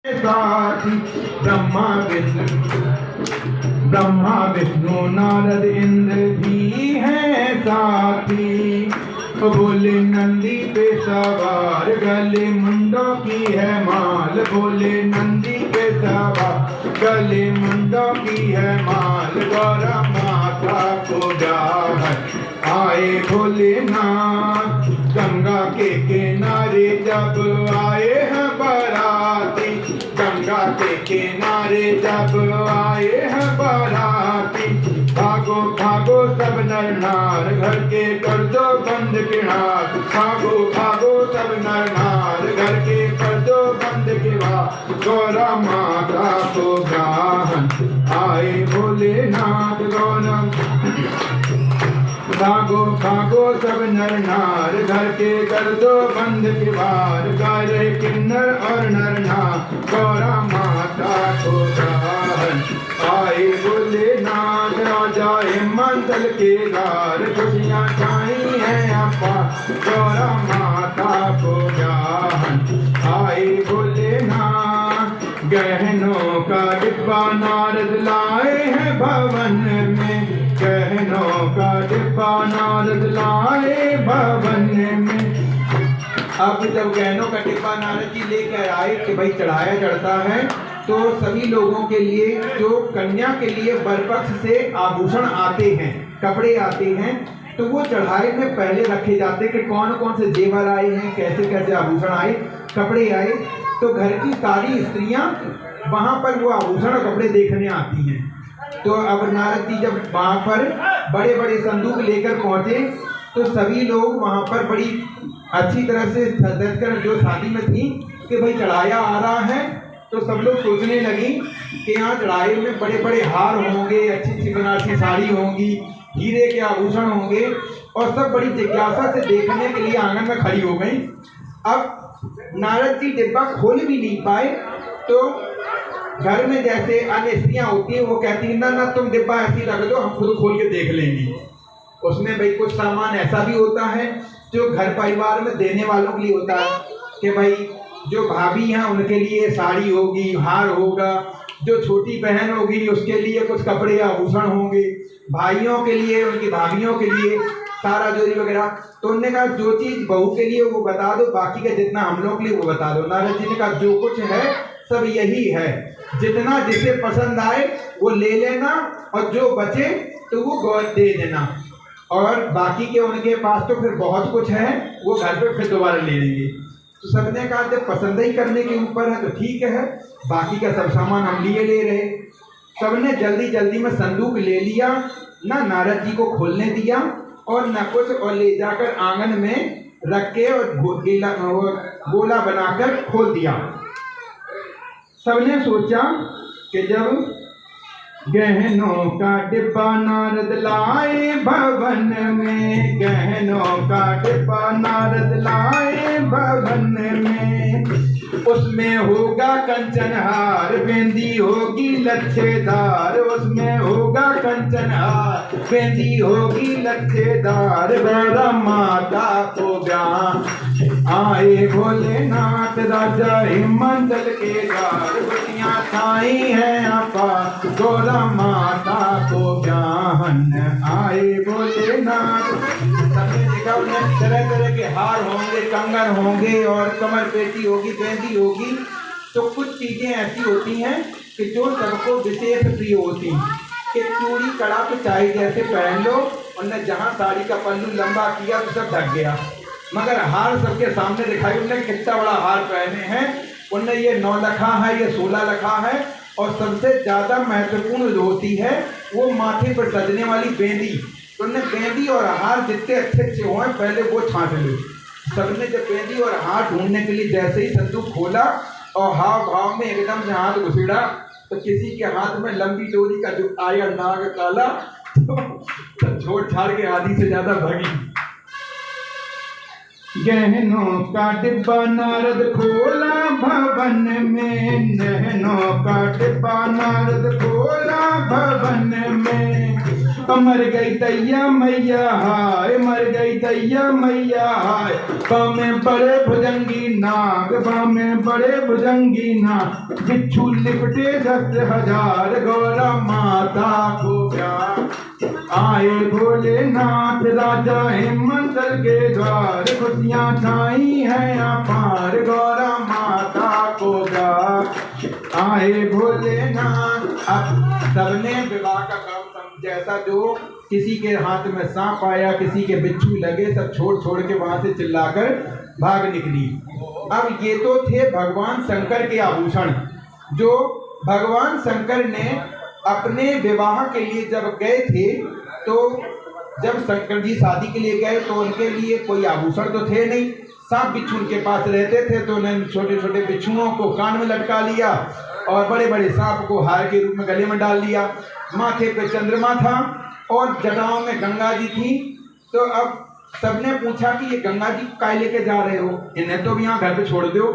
साथी ब्रह्मा विष्णु नारद इंद्र भी हैं साथी। बोले नंदी पे सवार गले मुंडों की है माल। बोले नंदी पे सवार गले मुंडों की है माल। गौरा माता को जाहर आए भोलेनाथ। गंगा के किनारे जब आए हैं बाराती। गंगा के किनारे जब आए हैं बाराती। भागो भागो सब नर नार घर के कर दो बंद किनार। भागो भागो सब नर नार घर के कर दो बंद किनार। गौरा माता को ग्रहण आए भोलेनाथ। गौरा भागो भागो सब नर नार घर के कर दो बंद किवार। गा रहे किन्नर और नर नार गौरा माता को ग्रहण आए भोलेनाथ। राजा हिमाचल के गार खुशियाँ छाई हैं आपा। गौरा माता को ग्रहण आए भोलेनाथ। गहनों का डिब्बा नारद लाए हैं भवन में। गहनों का डिब्बा नारद लाए भवन में। अब जब गहनों का डिब्बा नारद जी लेकर आए कि भाई चढ़ाया चढ़ता है, तो सभी लोगों के लिए, जो कन्या के लिए वर पक्ष से आभूषण आते हैं, कपड़े आते हैं, तो वो चढ़ाई में पहले रखे जाते कि कौन कौन से जेवर आए हैं, कैसे कैसे आभूषण आए, कपड़े आए। तो घर की सारी स्त्रियां वहां पर वो आभूषण और कपड़े देखने आती हैं। तो अब नारद जी जब वहां पर बड़े बड़े संदूक लेकर पहुंचे, तो सभी लोग वहां पर बड़ी अच्छी तरह से सज कर, जो शादी में थी कि भाई चढ़ाया आ रहा है, तो सब लोग सोचने लगी कि यहाँ चढ़ाई में बड़े बड़े हार होंगे, अच्छी अच्छी बनारसी साड़ी होंगी, हीरे के आभूषण होंगे, और सब बड़ी जिज्ञासा से देखने के लिए आंगन में खड़ी हो गई। अब नारद जी डिब्बा खोल भी नहीं पाए, तो घर में जैसे अन्य स्त्रियां होती हैं, वो कहती हैं ना ना तुम डिब्बा ऐसी रख दो, हम खुद खोल के देख लेंगी। उसमें भाई कुछ सामान ऐसा भी होता है जो घर परिवार में देने वालों के लिए होता है कि भाई जो भाभी हैं उनके लिए साड़ी होगी, हार होगा, जो छोटी बहन होगी उसके लिए कुछ कपड़े आभूषण होंगे, भाइयों के लिए, उनकी भाभियों के लिए सारा जोड़ी वगैरह। तो उन्होंने कहा जो चीज़ बहू के लिए वो बता दो, बाकी का जितना हम लोग के लिए वो बता दो। नारद जी ने कहा जो कुछ है सब यही है, जितना जिसे पसंद आए वो ले लेना, और जो बचे तो वो गौर दे देना, और बाकी के उनके पास तो फिर बहुत कुछ है, वो घर पे फिर दोबारा ले लेंगे। तो सबने कहा जब पसंद ही करने के ऊपर है तो ठीक है, बाकी का सब सामान हम लिए ले रहे। सबने जल्दी जल्दी में संदूक ले लिया, ना नारद जी को खोलने दिया और न कुछ, और ले जाकर आंगन में रख के और गोला बनाकर खोल दिया। सबने सोचा कि जब गहनों का डिब्बा नारद लाए भवन में। गहनों का डिब्बा नारद लाए भवन में। उसमें होगा कंचन हार, बेंदी होगी लच्छेदार। उसमें होगा कंचन हार, बेंदी होगी लच्छेदार। गौरा माता को ग्रहण आए भोलेनाथ। राजा हिमाचल के गार खुशियाँ छाई हैं आपा। गौरा माता को ग्रहण आए भोलेनाथ। सबने देखा उन्हें तरह तरह के हार होंगे, कंगन होंगे, और कमर पेटी होगी, बेंदी होगी। तो कुछ चीजें ऐसी होती हैं कि जो सबको विशेष प्रिय होती हैं, कि चूड़ी कड़ा तो चाहे जैसे पहन लो, उन्हें जहाँ साड़ी का पल्लू लंबा किया तो सब ढक गया, मगर हार सबके सामने दिखाई। उन्होंने कितना बड़ा हार पहने हैं, उनने ये 9 लखा है, ये 16 लखा है, और सबसे ज़्यादा महत्वपूर्ण जो होती है वो माथे पर सजने वाली बेंदी। तो उन्होंने बेंदी और हार जितने अच्छे अच्छे हों पहले वो छांट लो। सबने जब बेंदी और हार ढूंढने के लिए जैसे ही संदूक खोला और हाव भाव में एकदम से हाथ घुसेड़ा, तो किसी के हाथ में लंबी डोरी का जो आया नाग काला, तो छोड़ छाड़ के आधी से ज़्यादा भागी। गहनों का डिब्बा नारद खोला भवन में, गहनों का डिब्बा नारद खोला भवन में। मर गई दैया मैया हाय, मर गई दैया मैया हाय, बामें बड़े भुजंगी नाग, बामें बड़े भुजंगी नाग, बिच्छू लिपटे 10,000, गौरा माता को प्यार। आए भोलेनाथ राजा हिमंतल के द्वार, खुशियाँ छाई हैं अपार, गौरा माता को प्यार। आए भोलेनाथ। अब सबने विवाह का काम जैसा, जो किसी के हाथ में सांप आया, किसी के बिच्छू लगे, सब छोड़ के वहां से चिल्लाकर भाग निकली। अब ये तो थे भगवान शंकर के आभूषण, जो भगवान शंकर ने अपने विवाह के लिए जब गए थे, तो जब शंकर जी शादी के लिए गए तो उनके लिए कोई आभूषण तो थे नहीं, सांप बिच्छू उनके पास रहते थे, तो उन्होंने छोटे छोटे बिच्छुओं को कान में लटका लिया और बड़े बड़े सांप को हार के रूप में गले में डाल लिया। माथे पे चंद्रमा था और जटाओं में गंगा जी थी। तो अब सबने पूछा कि ये गंगा जी काय लेके जा रहे हो, इन्हें तो यहाँ घर पे छोड़ दो,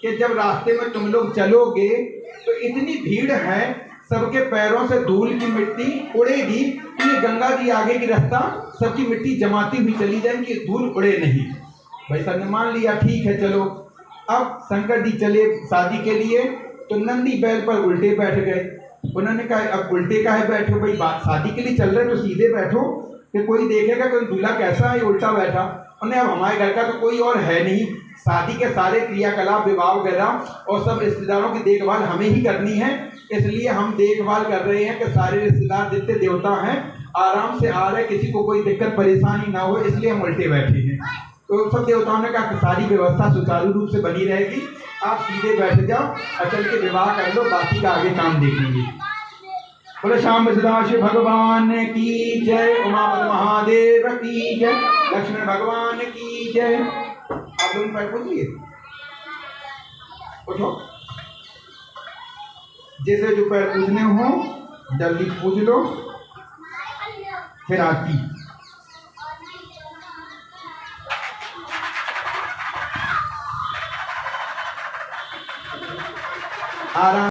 कि जब रास्ते में तुम लोग चलोगे तो इतनी भीड़ है, सबके पैरों से धूल की मिट्टी उड़ेगी, कि ये गंगा जी आगे की रास्ता सबकी मिट्टी जमाती हुई चली जाएगी, धूल उड़े नहीं। भाई सबने मान लिया, ठीक है चलो। अब शंकर जी चले शादी के लिए, तो नंदी बैल पर उल्टे बैठ गए। उन्होंने कहा अब उल्टे काहे बैठो भाई, बात शादी के लिए चल रहे तो सीधे बैठो, कि कोई देखेगा कि दूल्हा कैसा है उल्टा बैठा। उन्हें अब हमारे घर का तो कोई और है नहीं, शादी के सारे क्रियाकलाप विवाह वगैरह और सब रिश्तेदारों की देखभाल हमें ही करनी है, इसलिए हम देखभाल कर रहे हैं कि सारे रिश्तेदार जितने देवता हैं आराम से आ रहे, किसी को कोई दिक्कत परेशानी ना हो, इसलिए हम उल्टे बैठे हैं। तो सब देवताओं ने कहा कि सारी व्यवस्था सुचारू रूप से बनी रहेगी, आप सीधे बैठ जाओ और चल के विवाह कर लो, बाकी का आगे काम देखेंगे। बोले श्याम सदाशिव भगवान की जय, उमापति महादेव की जय, लक्ष्मण भगवान की जय। आप लोग पैर पूछिए, उठो, जैसे जो पैर पूछने हो जल्दी पूछ लो, फिर आती आराम।